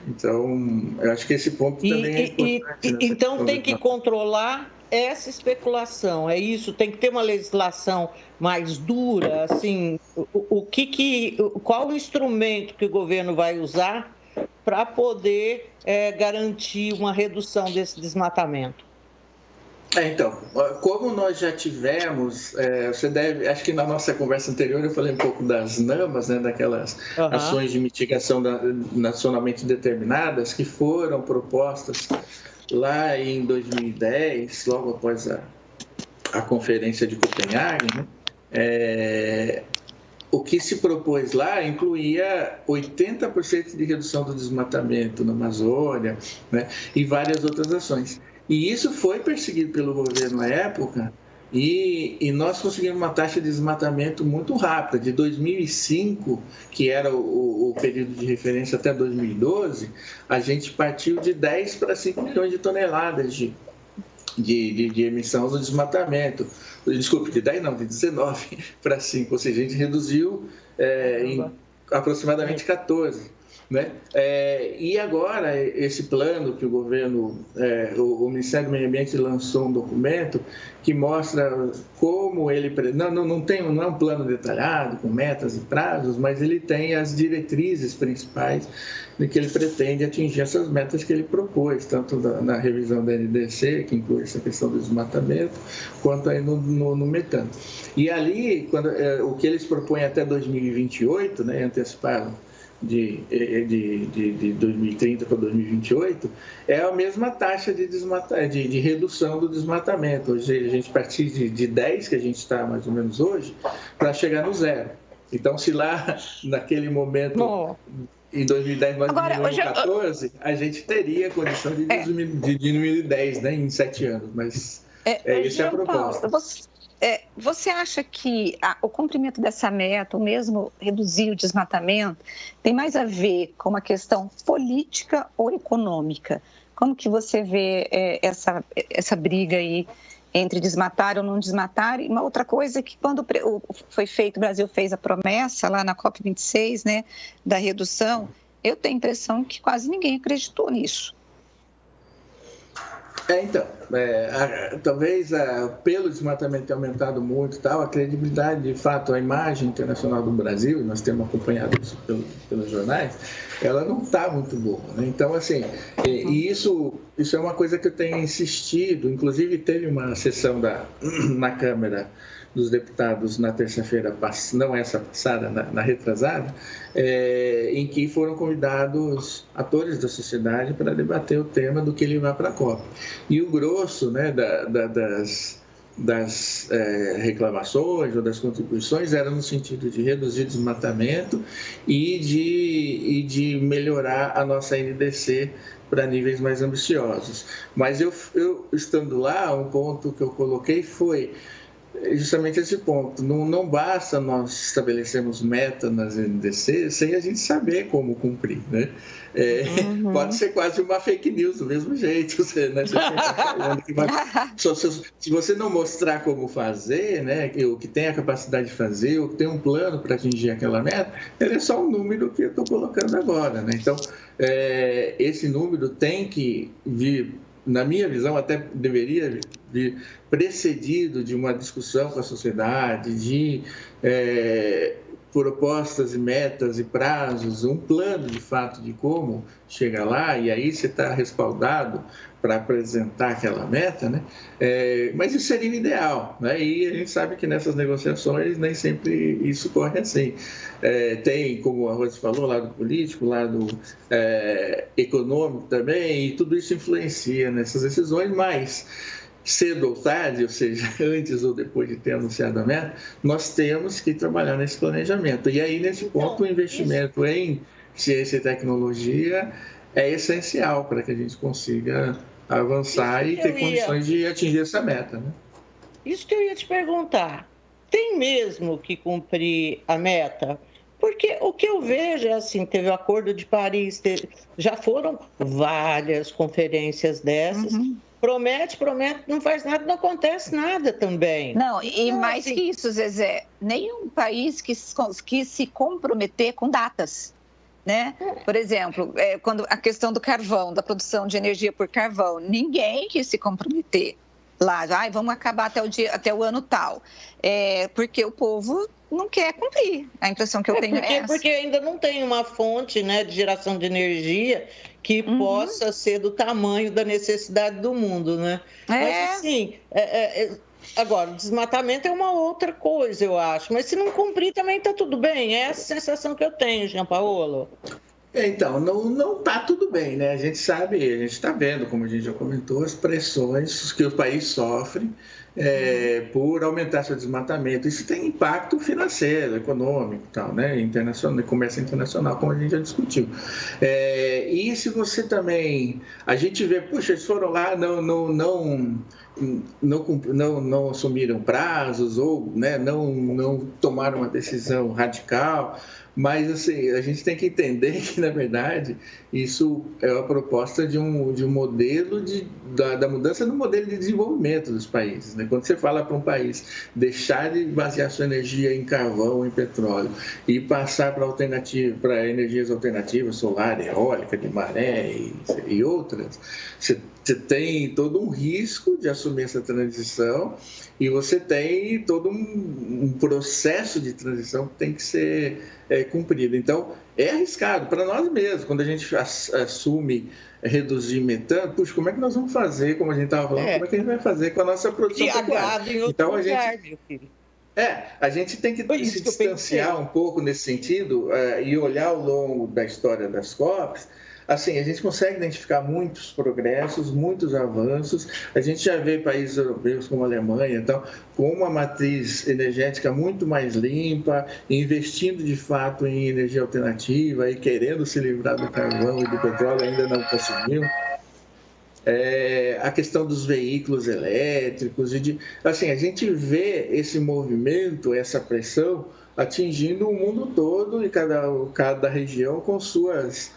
Então, eu acho que esse ponto também é importante. Então, tem que controlar essa especulação, é isso? Tem que ter uma legislação mais dura, assim, qual o instrumento que o governo vai usar para poder garantir uma redução desse desmatamento? Então, como nós já tivemos, acho que na nossa conversa anterior eu falei um pouco das NAMAs, né, daquelas ações de mitigação nacionalmente determinadas que foram propostas lá em 2010, logo após a Conferência de Copenhague, né? O que se propôs lá incluía 80% de redução do desmatamento na Amazônia, né, e várias outras ações. E isso foi perseguido pelo governo à época e nós conseguimos uma taxa de desmatamento muito rápida. De 2005, que era o período de referência até 2012, a gente partiu de 10 para 5 milhões de toneladas de emissão do desmatamento. Desculpe, de 10 não, de 19 para 5, ou seja, a gente reduziu em aproximadamente 14. Né? E agora, esse plano que o governo, o Ministério do Meio Ambiente lançou um documento que mostra como ele... Não é um plano detalhado, com metas e prazos, mas ele tem as diretrizes principais de que ele pretende atingir essas metas que ele propôs, tanto na revisão da NDC, que inclui essa questão do desmatamento, quanto aí no metano. E ali, o que eles propõem até 2028, né, anteciparam, de 2030 para 2028, é a mesma taxa de redução do desmatamento. Hoje a gente partir de 10, que a gente está mais ou menos hoje, para chegar no zero. Então, se lá, naquele momento, em 2010, nós diminuímos 14, a gente teria condição de diminuir 10, né, em 7 anos. Mas essa é a proposta. Você acha que o cumprimento dessa meta, ou mesmo reduzir o desmatamento, tem mais a ver com uma questão política ou econômica? Como que você vê essa briga aí entre desmatar ou não desmatar? E uma outra coisa é que quando foi feito, o Brasil fez a promessa lá na COP26, né, da redução, Eu tenho a impressão que quase ninguém acreditou nisso. Talvez pelo desmatamento ter aumentado muito, tal, a credibilidade, de fato, a imagem internacional do Brasil, nós temos acompanhado isso pelos jornais, ela não está muito boa, né? Então, assim, e isso é uma coisa que eu tenho insistido, inclusive teve uma sessão na Câmara dos Deputados na terça-feira, não essa passada, na retrasada, em que foram convidados atores da sociedade para debater o tema do que levar para a COP. E o grosso, né, das reclamações ou das contribuições era no sentido de reduzir desmatamento e de melhorar a nossa NDC para níveis mais ambiciosos. Mas eu estando lá, um ponto que eu coloquei foi justamente esse ponto. Não basta nós estabelecermos metas nas NDC sem a gente saber como cumprir, né? Pode ser quase uma fake news do mesmo jeito, né? Se você não mostrar como fazer, né, o que tem a capacidade de fazer, o que tem um plano para atingir aquela meta, ele é só um número que eu estou colocando agora, né? Então, esse número tem que vir, na minha visão, até deveria vir precedido de uma discussão com a sociedade, de propostas e metas e prazos, um plano, de fato, de como chegar lá, e aí você está respaldado para apresentar aquela meta, né? Mas isso seria o ideal, né? E a gente sabe que nessas negociações nem sempre isso corre assim. Tem, como a Rose falou, lado político, lado econômico também, e tudo isso influencia nessas decisões, mas cedo ou tarde, ou seja, antes ou depois de ter anunciado a meta, nós temos que trabalhar nesse planejamento. E aí, nesse ponto, o investimento em ciência e tecnologia é essencial para que a gente consiga avançar e ter condições de atingir essa meta, né? Isso que eu ia te perguntar. Tem mesmo que cumprir a meta? Porque o que eu vejo é assim, teve o Acordo de Paris, já foram várias conferências dessas. Promete, não faz nada, não acontece nada também. Não, e mais que isso, Zezé, nenhum país quis se comprometer com datas, né? Por exemplo, quando a questão do carvão, da produção de energia por carvão, ninguém quis se comprometer lá, vamos acabar até o ano tal, porque o povo não quer cumprir. A impressão que eu tenho é essa. Porque ainda não tem uma fonte, né, de geração de energia que possa ser do tamanho da necessidade do mundo, né? Mas assim, agora, o desmatamento é uma outra coisa, eu acho. Mas se não cumprir, também está tudo bem. É essa sensação que eu tenho, Jean Paolo. Então, não está tudo bem, né? A gente sabe, a gente está vendo, como a gente já comentou, as pressões que o país sofre por aumentar seu desmatamento. Isso tem impacto financeiro, econômico, tal, né? Internacional, comércio internacional, como a gente já discutiu. E se você também, a gente vê, puxa, eles foram lá, não assumiram prazos ou, né, não tomaram uma decisão radical. Mas assim, a gente tem que entender que, na verdade, isso é uma proposta de um modelo da mudança no modelo de desenvolvimento dos países, né? Quando você fala para um país deixar de basear sua energia em carvão, em petróleo, e passar para energias alternativas, solar, eólica, de maré e outras, você tem todo um risco de assumir essa transição e você tem todo um processo de transição que tem que ser cumprido. Então, é arriscado para nós mesmos. Quando a gente assume reduzir metano, puxa, como é que nós vamos fazer, como a gente estava falando, como é que a gente vai fazer com a nossa produção pecuária? Então, a gente tem que se distanciar um pouco nesse sentido e olhar ao longo da história das COPs. Assim, a gente consegue identificar muitos progressos, muitos avanços. A gente já vê países europeus como a Alemanha, então, com uma matriz energética muito mais limpa, investindo de fato em energia alternativa e querendo se livrar do carvão e do petróleo, ainda não conseguiu. A questão dos veículos elétricos. Assim, a gente vê esse movimento, essa pressão atingindo o mundo todo e cada região com suas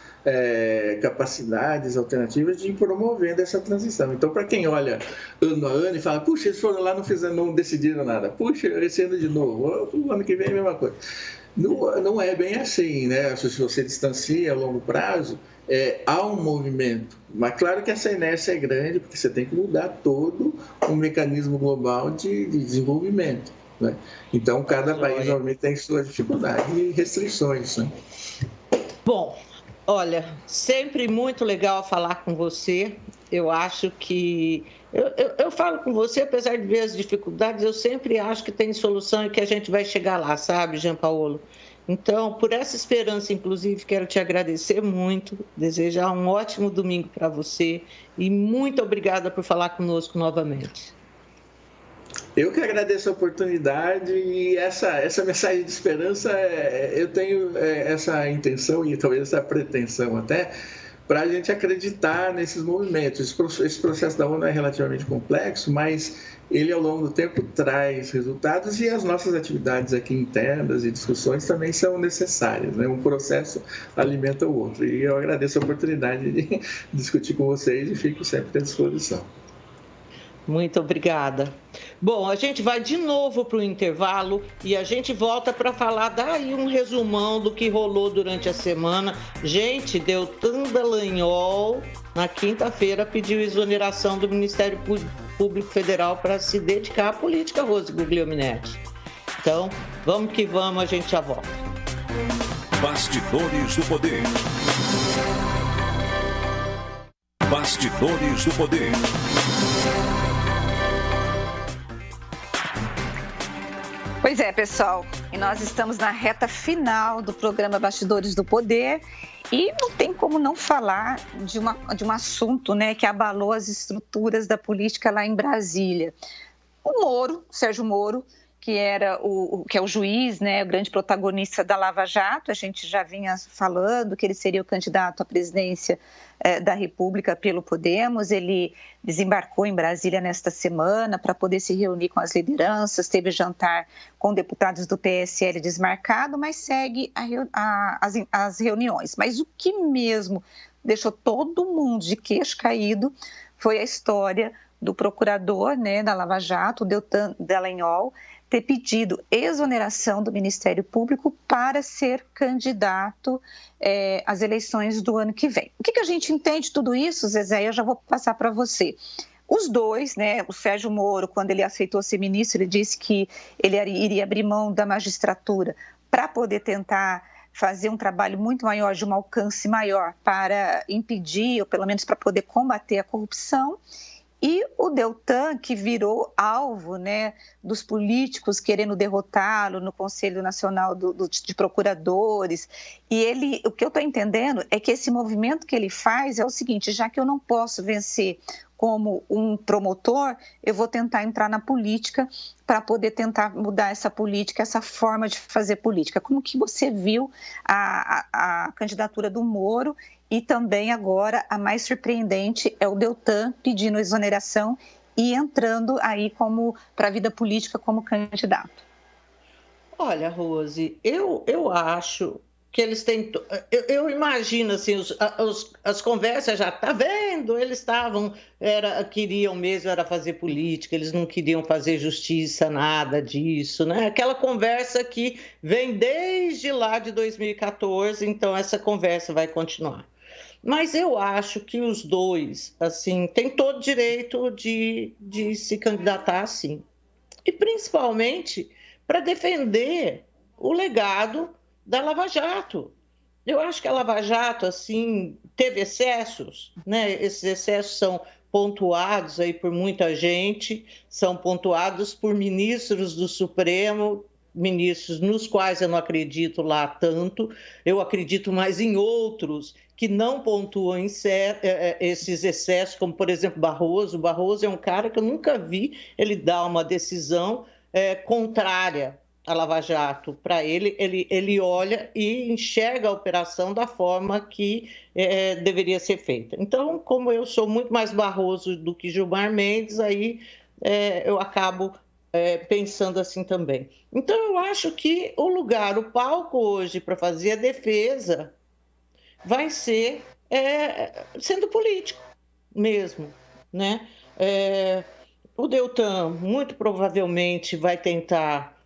capacidades alternativas de ir promovendo essa transição. Então, para quem olha ano a ano e fala, puxa, eles foram lá, não decidiram nada, puxa, esse ano de novo, o ano que vem é a mesma coisa. Não é bem assim, né? Se você distancia a longo prazo, há um movimento. Mas claro que essa inércia é grande, porque você tem que mudar todo o mecanismo global de desenvolvimento, né? Então, cada país, obviamente, tem suas dificuldades e restrições, né? Bom, olha, sempre muito legal falar com você. Eu acho que... Eu falo com você, apesar de ver as dificuldades, eu sempre acho que tem solução e que a gente vai chegar lá, sabe, Jean Paulo? Então, por essa esperança, inclusive, quero te agradecer muito, desejar um ótimo domingo para você e muito obrigada por falar conosco novamente. Eu que agradeço a oportunidade e essa mensagem de esperança, eu tenho essa intenção e talvez essa pretensão até, para a gente acreditar nesses movimentos. Esse processo da ONU é relativamente complexo, mas ele, ao longo do tempo, traz resultados e as nossas atividades aqui internas e discussões também são necessárias, né? Um processo alimenta o outro. E eu agradeço a oportunidade de discutir com vocês e fico sempre à disposição. Muito obrigada. Bom, a gente vai de novo para o intervalo e a gente volta para falar, daí um resumão do que rolou durante a semana. Gente, Deltan Dallagnol, na quinta-feira, pediu exoneração do Ministério Público Federal para se dedicar à política, Rose Guglielminetti. Então, vamos que vamos, a gente já volta. Bastidores do Poder. Bastidores do Poder. Pois é, pessoal, e nós estamos na reta final do programa Bastidores do Poder e não tem como não falar de um assunto, né, que abalou as estruturas da política lá em Brasília. O Moro, Sérgio Moro, que é o juiz, né, o grande protagonista da Lava Jato, a gente já vinha falando que ele seria o candidato à presidência da República pelo Podemos. Ele desembarcou em Brasília nesta semana para poder se reunir com as lideranças, teve jantar com deputados do PSL desmarcado, mas segue as reuniões. Mas o que mesmo deixou todo mundo de queixo caído foi a história do procurador, né, da Lava Jato, Deltan Dallagnol, ter pedido exoneração do Ministério Público para ser candidato às eleições do ano que vem. O que a gente entende de tudo isso, Zezé? Eu já vou passar para você. Os dois, né, o Sérgio Moro, quando ele aceitou ser ministro, ele disse que ele iria abrir mão da magistratura para poder tentar fazer um trabalho muito maior, de um alcance maior, para impedir, ou pelo menos para poder combater a corrupção. E o Deltan, que virou alvo, né, dos políticos querendo derrotá-lo no Conselho Nacional de Procuradores. E ele, o que eu estou entendendo é que esse movimento que ele faz é o seguinte: já que eu não posso vencer como um promotor, eu vou tentar entrar na política para poder tentar mudar essa política, essa forma de fazer política. Como que você viu a candidatura do Moro? E também agora a mais surpreendente é o Deltan pedindo exoneração e entrando aí para a vida política como candidato. Olha, Rose, eu acho que eles têm... Eu imagino, assim, as conversas já... Tá vendo? Eles queriam mesmo era fazer política, eles não queriam fazer justiça, nada disso, né? Aquela conversa que vem desde lá de 2014, então essa conversa vai continuar. Mas eu acho que os dois, assim, têm todo o direito de se candidatar, sim. E principalmente para defender o legado da Lava Jato. Eu acho que a Lava Jato, assim, teve excessos, né? Esses excessos são pontuados aí por muita gente, são pontuados por ministros do Supremo, ministros nos quais eu não acredito lá tanto, eu acredito mais em outros que não pontuam esses excessos, como, por exemplo, Barroso. Barroso é um cara que eu nunca vi ele dar uma decisão contrária à Lava Jato. Para ele olha e enxerga a operação da forma que deveria ser feita. Então, como eu sou muito mais Barroso do que Gilmar Mendes, aí eu acabo pensando assim também. Então, eu acho que o palco hoje para fazer a defesa vai ser sendo político mesmo, né? O Deltan muito provavelmente vai tentar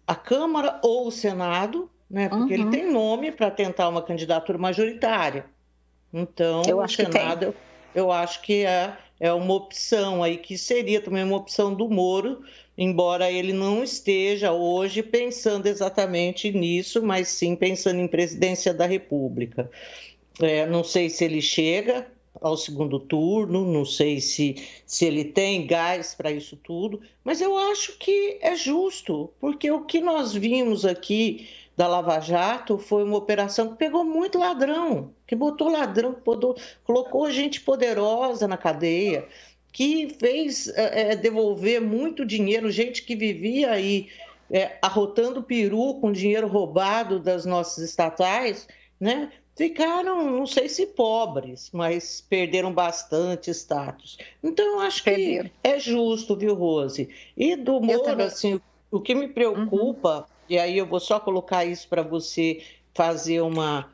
a Câmara ou o Senado, né? Porque ele tem nome para tentar uma candidatura majoritária. Então, eu acho o Senado, eu acho que é uma opção aí, que seria também uma opção do Moro, embora ele não esteja hoje pensando exatamente nisso, mas sim pensando em presidência da República. Não sei se ele chega ao segundo turno, não sei se ele tem gás para isso tudo, mas eu acho que é justo, porque o que nós vimos aqui da Lava Jato foi uma operação que pegou muito ladrão, que botou ladrão, colocou gente poderosa na cadeia, que fez devolver muito dinheiro, gente que vivia aí arrotando peru com dinheiro roubado das nossas estatais, né? Ficaram, não sei se pobres, mas perderam bastante status. Então, eu acho que é justo, viu, Rose? E do Moro, assim, o que me preocupa, e aí eu vou só colocar isso para você fazer uma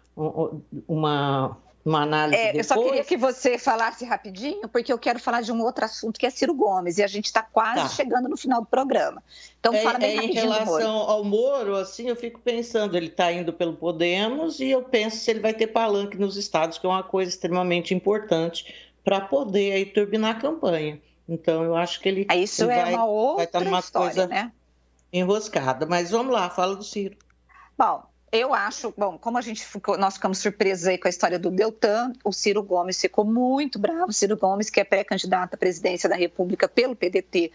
análise depois. Eu só queria que você falasse rapidinho, porque eu quero falar de um outro assunto, que é Ciro Gomes, e a gente está quase chegando no final do programa. Então, fala bem rapidinho em relação do Moro. ao Moro, assim, eu fico pensando, ele está indo pelo Podemos, e eu penso se ele vai ter palanque nos estados, que é uma coisa extremamente importante para poder aí turbinar a campanha. Então, eu acho que ele isso vai uma outra estar numa história, coisa, né? Enroscada. Mas vamos lá, fala do Ciro. Bom, eu acho, como nós ficamos surpresos aí com a história do Deltan, o Ciro Gomes ficou muito bravo. O Ciro Gomes, que é pré-candidato à presidência da República pelo PDT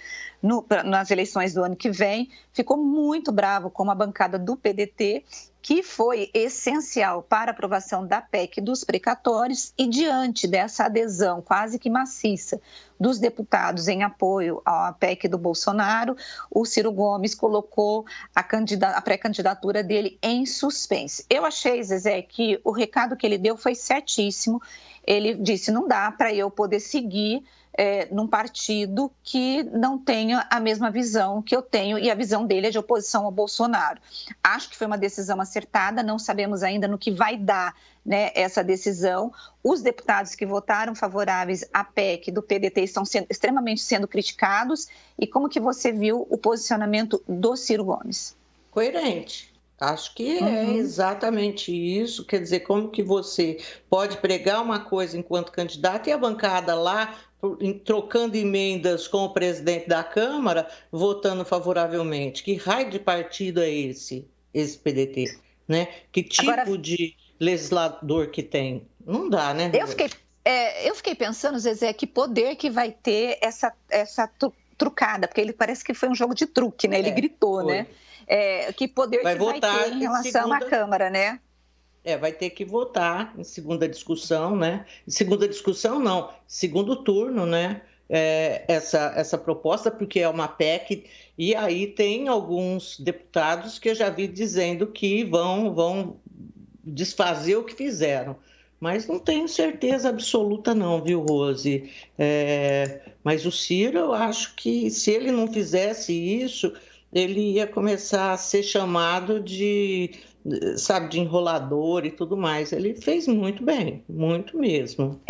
nas eleições do ano que vem, ficou muito bravo com a bancada do PDT, que foi essencial para a aprovação da PEC dos precatórios, e diante dessa adesão quase que maciça dos deputados em apoio à PEC do Bolsonaro, o Ciro Gomes colocou a pré-candidatura dele em suspense. Eu achei, Zezé, que o recado que ele deu foi certíssimo. Ele disse, não dá para eu poder seguir num partido que não tenha a mesma visão que eu tenho, e a visão dele é de oposição ao Bolsonaro. Acho que foi uma decisão acertada, não sabemos ainda no que vai dar, né, essa decisão. Os deputados que votaram favoráveis à PEC do PDT estão extremamente sendo criticados. E como que você viu o posicionamento do Ciro Gomes? Coerente. Acho que é exatamente isso. Quer dizer, como que você pode pregar uma coisa enquanto candidato e a bancada lá trocando emendas com o presidente da Câmara, votando favoravelmente? Que raio de partido é esse PDT? Né? Que tipo de legislador que tem? Não dá, né? Eu fiquei pensando, Zezé, que poder que vai ter essa trucada, porque ele parece que foi um jogo de truque, né? Ele gritou, foi, né? Que poder vai ter em relação à Câmara, né? Vai ter que votar em segunda discussão, né? Segunda discussão, não, segundo turno, né? Essa proposta, porque é uma PEC, e aí tem alguns deputados que eu já vi dizendo que vão desfazer o que fizeram. Mas não tenho certeza absoluta não, viu, Rose? Mas o Ciro, eu acho que se ele não fizesse isso, ele ia começar a ser chamado de enrolador e tudo mais. Ele fez muito bem, muito mesmo.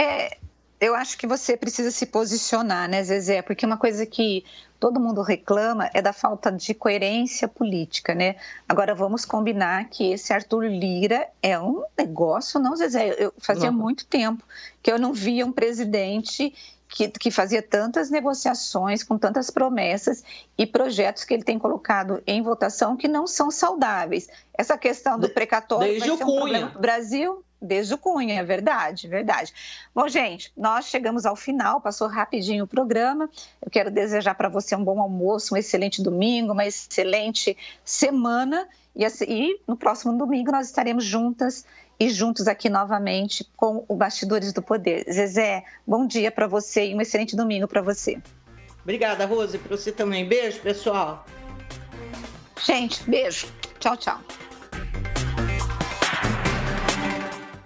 Eu acho que você precisa se posicionar, né, Zezé? Porque uma coisa que todo mundo reclama é da falta de coerência política, né? Agora, vamos combinar que esse Arthur Lira é um negócio, não, Zezé? Fazia muito tempo que eu não via um presidente que fazia tantas negociações, com tantas promessas e projetos que ele tem colocado em votação que não são saudáveis. Essa questão do precatório desde vai ser um problema para o Brasil? Desde o Cunha, é verdade, verdade. Bom, gente, nós chegamos ao final, passou rapidinho o programa. Eu quero desejar para você um bom almoço, um excelente domingo, uma excelente semana. E no próximo domingo nós estaremos juntas e juntos aqui novamente com o Bastidores do Poder. Zezé, bom dia para você e um excelente domingo para você. Obrigada, Rose, para você também. Beijo, pessoal. Gente, beijo. Tchau, tchau.